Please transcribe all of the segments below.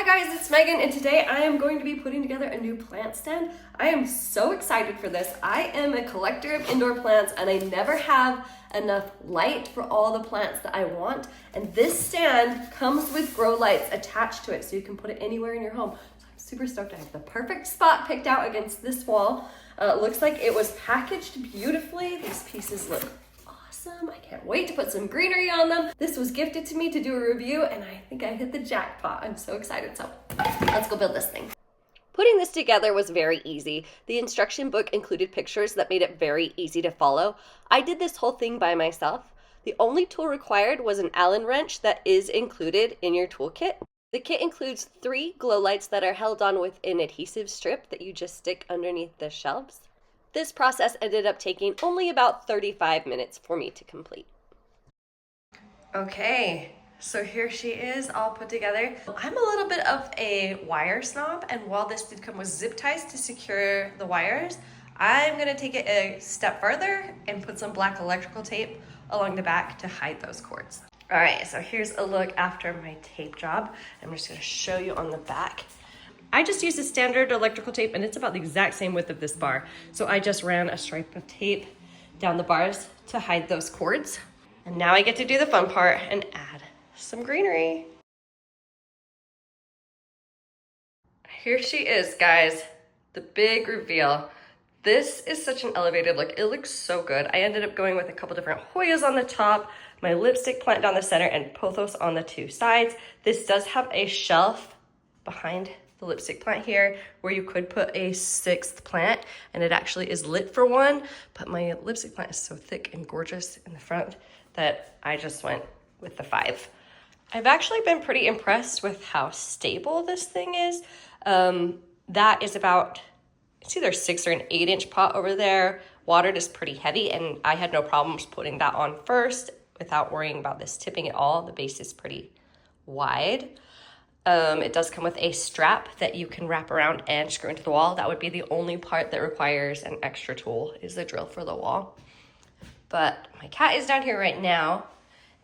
guys, it's Megan, and today I am going to be putting together a new plant stand. I am so excited for this. I am a collector of indoor plants and I never have enough light for all the plants that I want. And this stand comes with grow lights attached to it so you can put it anywhere in your home. So I'm super stoked. I have the perfect spot picked out against this wall. It looks like it was packaged beautifully. These pieces look awesome. I can't wait to put some greenery on them. This was gifted to me to do a review and I think I hit the jackpot. I'm so excited. So let's go build this thing. Putting this together was very easy. The instruction book included pictures that made it very easy to follow. I did this whole thing by myself. The only tool required was an Allen wrench that is included in your toolkit. The kit includes 3 glow lights that are held on with an adhesive strip that you just stick underneath the shelves. This process ended up taking only about 35 minutes for me to complete. Okay, so here she is all put together. I'm a little bit of a wire snob, and while this did come with zip ties to secure the wires, I'm gonna take it a step further and put some black electrical tape along the back to hide those cords. All right, so here's a look after my tape job. I'm just gonna show you on the back. I just used a standard electrical tape and it's about the exact same width of this bar. So I just ran a stripe of tape down the bars to hide those cords. And now I get to do the fun part and add some greenery. Here she is, guys, the big reveal. This is such an elevated look. It looks so good. I ended up going with a couple different Hoyas on the top, my lipstick plant down the center, and pothos on the 2 sides. This does have a shelf behind the lipstick plant here where you could put a 6th plant, and it actually is lit for one, but my lipstick plant is so thick and gorgeous in the front that I just went with the 5. I've actually been pretty impressed with how stable this thing is. That is about, it's either 6 or an 8-inch pot over there. Watered is pretty heavy, and I had no problems putting that on first without worrying about this tipping at all. The base is pretty wide. It does come with a strap that you can wrap around and screw into the wall. That would be the only part that requires an extra tool, is the drill for the wall. But my cat is down here right now,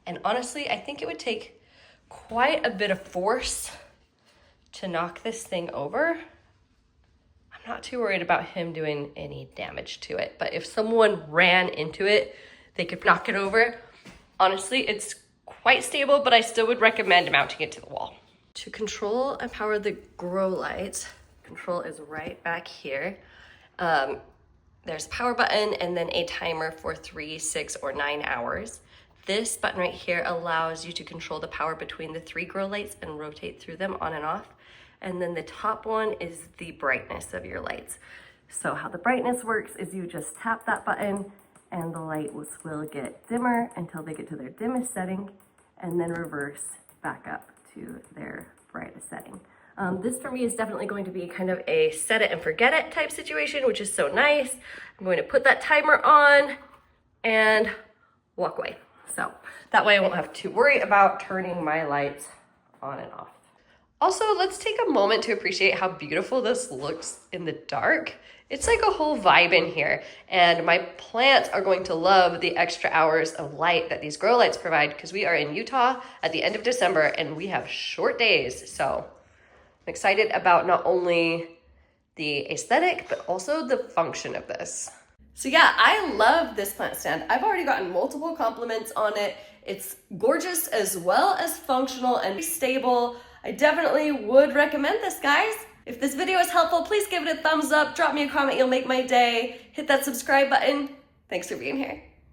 and honestly, I think it would take quite a bit of force to knock this thing over. I'm not too worried about him doing any damage to it, but if someone ran into it, they could knock it over. Honestly, it's quite stable, but I still would recommend mounting it to the wall. To control and power the grow lights, control is right back here. There's a power button and then a timer for 3, 6, or 9 hours. This button right here allows you to control the power between the 3 grow lights and rotate through them on and off. And then the top one is the brightness of your lights. So how the brightness works is you just tap that button and the light will get dimmer until they get to their dimmest setting, and then reverse back up to their brightest setting. This for me is definitely going to be kind of a set it and forget it type situation, which is so nice. I'm going to put that timer on and walk away. So that way I won't have to worry about turning my lights on and off. Also, let's take a moment to appreciate how beautiful this looks in the dark. It's like a whole vibe in here, and my plants are going to love the extra hours of light that these grow lights provide, because we are in Utah at the end of December and we have short days. So I'm excited about not only the aesthetic, but also the function of this. So yeah, I love this plant stand. I've already gotten multiple compliments on it. It's gorgeous as well as functional and stable. I definitely would recommend this, guys. If this video is helpful, please give it a thumbs up, drop me a comment, you'll make my day. Hit that subscribe button. Thanks for being here.